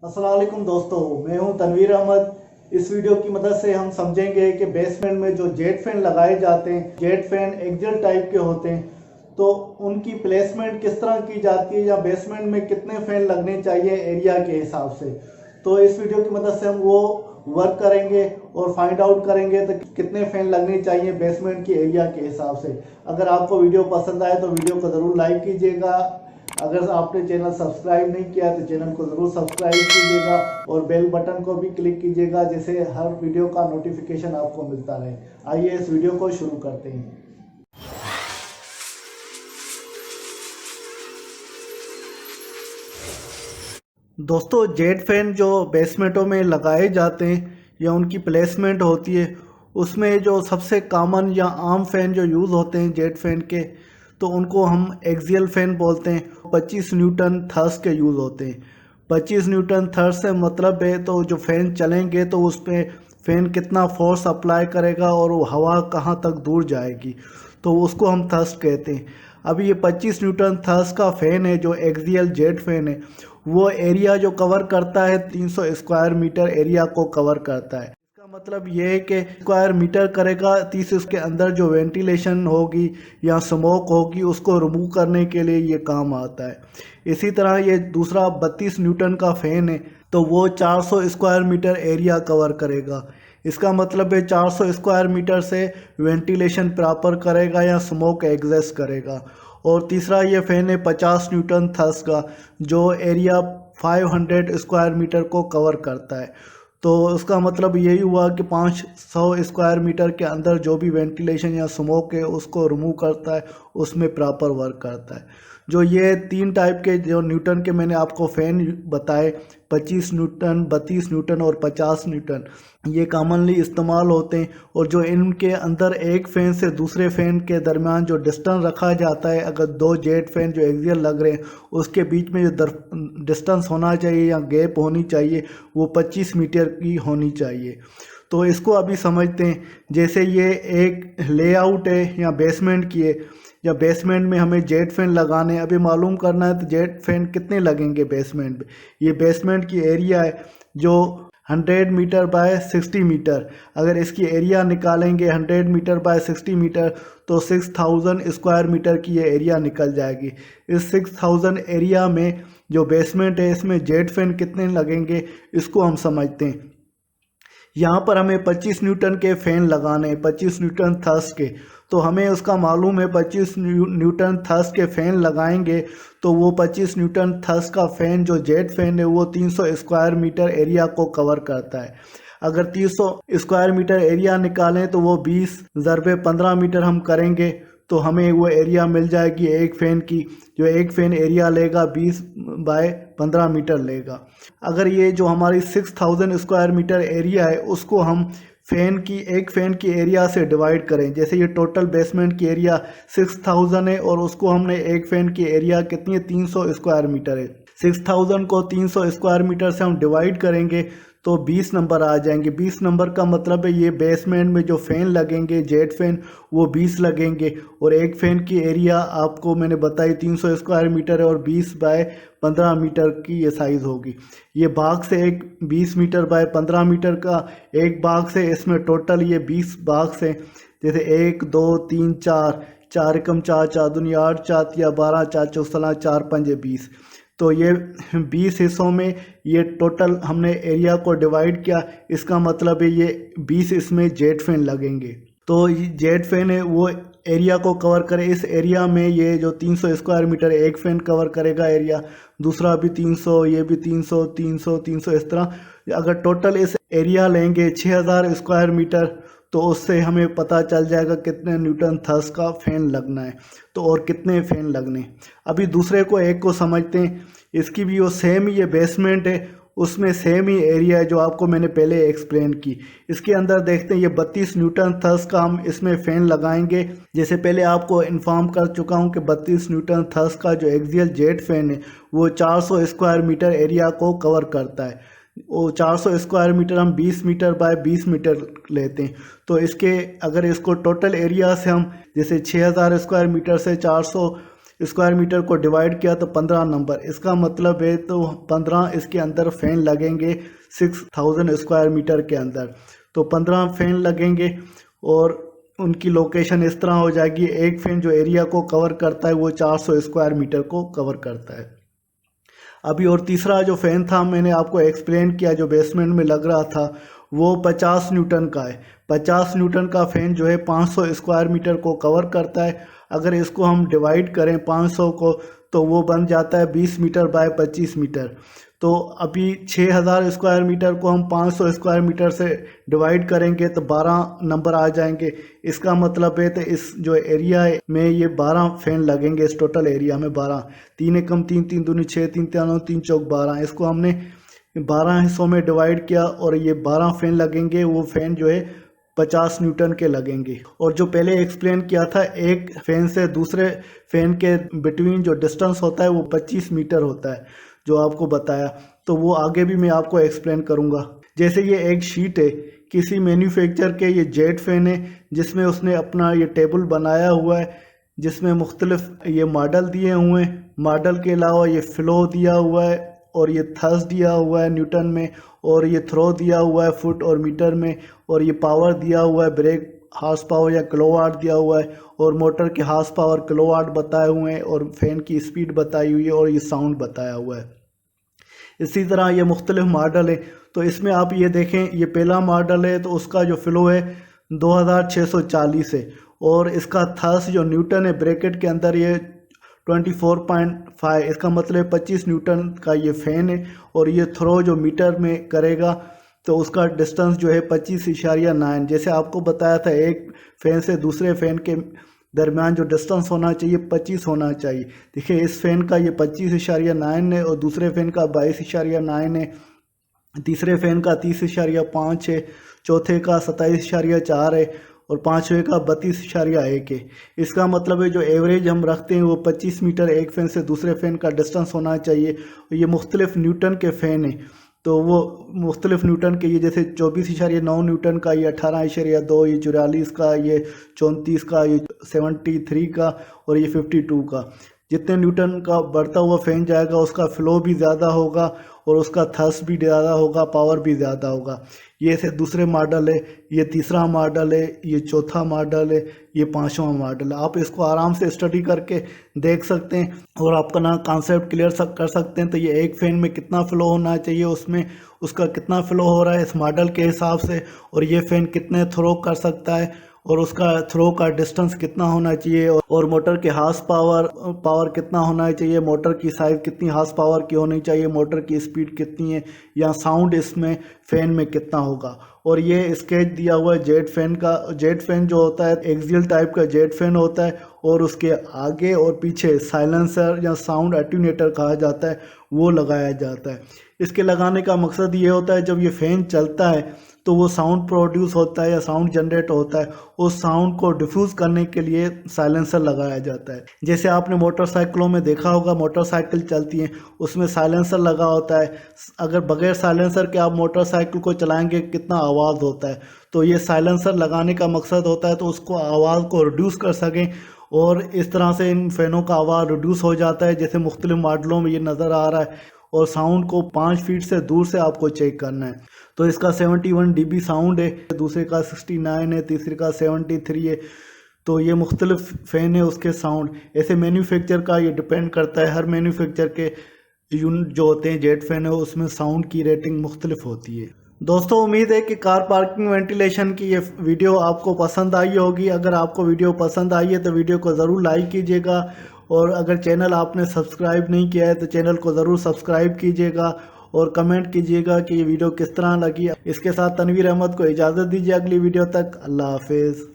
अस्सलाम वालेकुम दोस्तों, मैं हूं तनवीर अहमद। इस वीडियो की मदद से हम समझेंगे कि बेसमेंट में जो जेट फैन लगाए जाते हैं, जेट फैन एक्सियल टाइप के होते हैं, तो उनकी प्लेसमेंट किस तरह की जाती है या बेसमेंट में कितने फैन लगने चाहिए एरिया के हिसाब से। तो इस वीडियो की मदद से हम वो वर्क करेंगे और फाइंड आउट करेंगे तो कितने फैन लगने चाहिए बेसमेंट की एरिया के हिसाब से। अगर आपको वीडियो पसंद आए तो वीडियो को ज़रूर लाइक कीजिएगा। अगर आपने चैनल सब्सक्राइब नहीं किया तो चैनल को ज़रूर सब्सक्राइब कीजिएगा और बेल बटन को भी क्लिक कीजिएगा, जिससे हर वीडियो का नोटिफिकेशन आपको मिलता रहे। आइए इस वीडियो को शुरू करते हैं। दोस्तों, जेट फैन जो बेसमेंटों में लगाए जाते हैं या उनकी प्लेसमेंट होती है, उसमें जो सबसे कॉमन या आम फैन जो यूज़ होते हैं जेट फैन के, तो उनको हम एक्सियल फैन बोलते हैं। 25 न्यूटन थर्स के यूज़ होते हैं। 25 न्यूटन थर्स से मतलब है तो जो फैन चलेंगे तो उस पर फैन कितना फोर्स अप्लाई करेगा और वो हवा कहाँ तक दूर जाएगी, तो उसको हम थर्स्ट कहते हैं। अभी ये 25 न्यूटन थर्स का फ़ैन है जो एक्सियल जेट फैन है, वो एरिया जो कवर करता है 300 स्क्वायर मीटर एरिया को कवर करता है। इसका मतलब ये है कि स्क्वायर मीटर करेगा 30, उसके अंदर जो वेंटिलेशन होगी या स्मोक होगी उसको रिमूव करने के लिए ये काम आता है। इसी तरह ये दूसरा 32 न्यूटन का फ़ैन है, तो वो 400 स्क्वायर मीटर एरिया कवर करेगा। इसका मतलब है 400 स्क्वायर मीटर से वेंटिलेशन प्रॉपर करेगा या स्मोक एग्जस्ट करेगा। और तीसरा ये फ़ैन है 50 न्यूटन थर्स का, जो एरिया 500 स्क्वायर मीटर को कवर करता है। तो उसका मतलब यही हुआ कि 500 स्क्वायर मीटर के अंदर जो भी वेंटिलेशन या स्मोक है उसको रिमूव करता है, उसमें प्रॉपर वर्क करता है। जो ये 3 टाइप के जो न्यूटन के मैंने आपको फ़ैन बताए, 25 न्यूटन, 32 न्यूटन और 50 न्यूटन, ये कॉमनली इस्तेमाल होते हैं। और जो इनके अंदर एक फ़ैन से दूसरे फ़ैन के दरमियान जो डिस्टेंस रखा जाता है, अगर 2 जेट फैन जो एक्सियल लग रहे हैं उसके बीच में जो डिस्टेंस होना चाहिए या गैप होनी चाहिए, वो 25 मीटर की होनी चाहिए। तो इसको अभी समझते हैं। जैसे ये एक लेआउट है या बेसमेंट की है, या बेसमेंट में हमें जेट फैन लगाने हैं। अभी मालूम करना है तो जेट फैन कितने लगेंगे बेसमेंट में। ये बेसमेंट की एरिया है जो 100 मीटर बाय 60 मीटर। अगर इसकी एरिया निकालेंगे 100 मीटर बाय 60 मीटर तो 6000 स्क्वायर मीटर की ये एरिया निकल जाएगी। इस 6000 एरिया में जो बेसमेंट है इसमें जेट फैन कितने लगेंगे इसको हम समझते हैं। यहाँ पर हमें 25 न्यूटन के फ़ैन लगाने हैं, 25 न्यूटन थर्स के। तो हमें उसका मालूम है 25 न्यूटन थर्स के फ़ैन लगाएंगे तो वो 25 न्यूटन थर्स का फ़ैन जो जेट फ़ैन है वो 300 स्क्वायर मीटर एरिया को कवर करता है। अगर 300 स्क्वायर मीटर एरिया निकालें तो वो 20 ज़रबे 15 मीटर हम करेंगे तो हमें वो एरिया मिल जाएगी एक फ़ैन की। जो एक फ़ैन एरिया लेगा 20 बाय 15 मीटर लेगा। अगर ये जो हमारी 6000 स्क्वायर मीटर एरिया है उसको हम एक फ़ैन की एरिया से डिवाइड करें। जैसे ये टोटल बेसमेंट की एरिया 6000 है और उसको हमने एक फ़ैन की एरिया कितनी है, 300 स्क्वायर मीटर है। 6000 को 300 स्क्वायर मीटर से हम डिवाइड करेंगे तो 20 नंबर आ जाएंगे। 20 नंबर का मतलब है ये बेसमेंट में जो फ़ैन लगेंगे जेट फैन वो 20 लगेंगे। और एक फ़ैन की एरिया आपको मैंने बताई 300 स्क्वायर मीटर है और 20 बाय 15 मीटर की ये साइज़ होगी। ये भाग से एक 20 मीटर बाय 15 मीटर का एक भाग से, इसमें टोटल ये 20 भाग से, जैसे 1 2 3 4, 4 एकम 4, 4 दूनी 8, 4 तिया 12, 4 चौसला 4 पंजे 20। तो ये 20 हिस्सों में ये टोटल हमने एरिया को डिवाइड किया। इसका मतलब है ये 20 इसमें जेट फैन लगेंगे। तो ये जेट फैन है वो एरिया को कवर करे। इस एरिया में ये जो 300 स्क्वायर मीटर है एक फ़ैन कवर करेगा एरिया, दूसरा भी 300, ये भी 300, 300, 300, इस तरह अगर टोटल इस एरिया लेंगे 6000 स्क्वायर मीटर तो उससे हमें पता चल जाएगा कितने न्यूटन थर्स का फ़ैन लगना है, तो और कितने फ़ैन लगने। अभी दूसरे को एक को समझते हैं। इसकी भी वो सेम ही ये बेसमेंट है, उसमें सेम ही एरिया है जो आपको मैंने पहले एक्सप्लेन की। इसके अंदर देखते हैं ये 32 न्यूटन थर्स का हम इसमें फ़ैन लगाएंगे। जैसे पहले आपको इन्फॉर्म कर चुका हूँ कि 32 न्यूटन थर्स का जो एक्सियल जेट फैन है वो 400 स्क्वायर मीटर एरिया को कवर करता है। वो 400 स्क्वायर मीटर हम 20 मीटर बाय 20 मीटर लेते हैं। तो इसके अगर इसको टोटल एरिया से हम जैसे 6000 स्क्वायर मीटर से 400 स्क्वायर मीटर को डिवाइड किया तो 15 नंबर, इसका मतलब है तो 15 इसके अंदर फ़ैन लगेंगे 6000 स्क्वायर मीटर के अंदर। तो 15 फ़ैन लगेंगे और उनकी लोकेशन इस तरह हो जाएगी। एक फ़ैन जो एरिया को कवर करता है वो 400 स्क्वायर मीटर को कवर करता है। अभी और तीसरा जो फ़ैन था मैंने आपको एक्सप्लेन किया जो बेसमेंट में लग रहा था, वो 50 न्यूटन का है। 50 न्यूटन का फ़ैन जो है 500 स्क्वायर मीटर को कवर करता है। अगर इसको हम डिवाइड करें 500 को तो वो बन जाता है 20 मीटर बाय 25 मीटर। तो अभी 6000 स्क्वायर मीटर को हम 500 स्क्वायर मीटर से डिवाइड करेंगे तो 12 नंबर आ जाएंगे। इसका मतलब है तो इस जो एरिया में ये 12 फ़ैन लगेंगे। इस टोटल एरिया में 12, 3 एकम 3, 3 दूनी 6, 3 तीन 3 चौक 12, इसको हमने 12 हिस्सों में डिवाइड किया और ये 12 फ़ैन लगेंगे। वो फ़ैन जो है 50 न्यूटन के लगेंगे। और जो पहले एक्सप्लेन किया था एक फ़ैन से दूसरे फ़ैन के बिटवीन जो डिस्टेंस होता है वो 25 मीटर होता है जो आपको बताया, तो वो आगे भी मैं आपको एक्सप्लेन करूँगा। जैसे ये एक शीट है किसी मैन्युफैक्चर के, ये जेट फ़ैन है जिसमें उसने अपना ये टेबल बनाया हुआ है जिसमें मुख्तलिफ ये मॉडल दिए हुए हैं। मॉडल के अलावा ये फ़्लो दिया हुआ है और ये थर्स दिया हुआ है न्यूटन में, और ये थ्रो दिया हुआ है फुट और मीटर में, और ये पावर दिया हुआ है ब्रेक हार्स पावर या किलोवाट दिया हुआ है, और मोटर के हार्स पावर किलोवाट बताए हुए हैं, और फैन की स्पीड बताई हुई है, और ये साउंड बताया हुआ है। इसी तरह ये मुख्तलिफ मॉडल है। तो इसमें आप ये देखें ये पहला मॉडल है तो उसका जो फ़्लो है 2640 है, और इसका थर्स जो न्यूटन है ब्रैकेट के अंदर ये 24.5, इसका मतलब 25 न्यूटन का ये फ़ैन है। और ये थ्रो जो मीटर में करेगा तो उसका डिस्टेंस जो है 25.9। जैसे आपको बताया था एक फ़ैन से दूसरे फ़ैन के दरमियान जो डिस्टेंस होना चाहिए 25 होना चाहिए। देखिए इस फ़ैन का ये 25.9 है और दूसरे फ़ैन का 22.9 है, तीसरे फ़ैन का 30.5 है, चौथे का 27.4 है और पाँचवें का 32.1 है। इसका मतलब है जो एवरेज हम रखते हैं वो 25 मीटर एक फ़ैन से दूसरे फ़ैन का डिस्टेंस होना चाहिए। ये मुख्तलिफ न्यूटन के फ़ैन है तो वो मुख्तलिफ न्यूटन के ये जैसे 24.9 न्यूटन का, ये 18.2, ये 44 का, ये 34 का, ये 73 का और ये 52 का। जितने न्यूटन का बढ़ता हुआ फ़ैन जाएगा उसका फ़्लो भी ज़्यादा होगा और उसका थर्स भी ज़्यादा होगा, पावर भी ज़्यादा होगा। ये से दूसरे मॉडल है, ये तीसरा मॉडल है, ये चौथा मॉडल है, ये पांचवा मॉडल है। आप इसको आराम से स्टडी करके देख सकते हैं और आपका ना कॉन्सेप्ट क्लियर कर सकते हैं। तो ये एक फ़ैन में कितना फ़्लो होना चाहिए, उसमें उसका कितना फ़्लो हो रहा है इस मॉडल के हिसाब से, और ये फ़ैन कितने थ्रो कर सकता है और उसका थ्रो का डिस्टेंस कितना होना चाहिए, और मोटर के हार्स पावर कितना होना चाहिए, मोटर की साइज़ कितनी हार्स पावर की होनी चाहिए, मोटर की स्पीड कितनी है, या साउंड इसमें फ़ैन में कितना होगा। और ये स्केच दिया हुआ है जेट फ़ैन का। जेट फ़ैन जो होता है एक्सियल टाइप का जेट फ़ैन होता है और उसके आगे और पीछे साइलेंसर या साउंड अटेन्यूएटर कहा जाता है वो लगाया जाता है। इसके लगाने का मकसद ये होता है जब ये फ़ैन चलता है तो वो साउंड प्रोड्यूस होता है या साउंड जनरेट होता है, उस साउंड को डिफ्यूज़ करने के लिए साइलेंसर लगाया जाता है। जैसे आपने मोटरसाइकिलों में देखा होगा, मोटरसाइकिल चलती हैं उसमें साइलेंसर लगा होता है। अगर बगैर साइलेंसर के आप मोटरसाइकिल को चलाएंगे कितना आवाज़ होता है, तो ये साइलेंसर लगाने का मकसद होता है तो उसको आवाज़ को रिड्यूस कर सकें, और इस तरह से इन फ़ैनों का आवाज़ रिड्यूस हो जाता है जैसे मुख्तलिफ मॉडलों में ये नज़र आ रहा है। और साउंड को 5 फीट से दूर से आपको चेक करना है। तो इसका 71 dB साउंड है, दूसरे का 69 है, तीसरे का 73 है। तो ये मुख्तलिफ फ़ैन है उसके साउंड। ऐसे मैन्युफैक्चर का ये डिपेंड करता है, हर मैन्युफैक्चर के यूनिट जो होते हैं जेट फ़ैन है उसमें साउंड की रेटिंग मुख्तलिफ होती है। दोस्तों उम्मीद है कि कार पार्किंग वेंटिलेशन की ये वीडियो आपको पसंद आई होगी। अगर आपको वीडियो पसंद आई है तो वीडियो को ज़रूर लाइक कीजिएगा, और अगर चैनल आपने सब्सक्राइब नहीं किया है तो चैनल को ज़रूर सब्सक्राइब कीजिएगा और कमेंट कीजिएगा कि ये वीडियो किस तरह लगी। इसके साथ तनवीर अहमद को इजाज़त दीजिए, अगली वीडियो तक अल्लाह हाफिज़।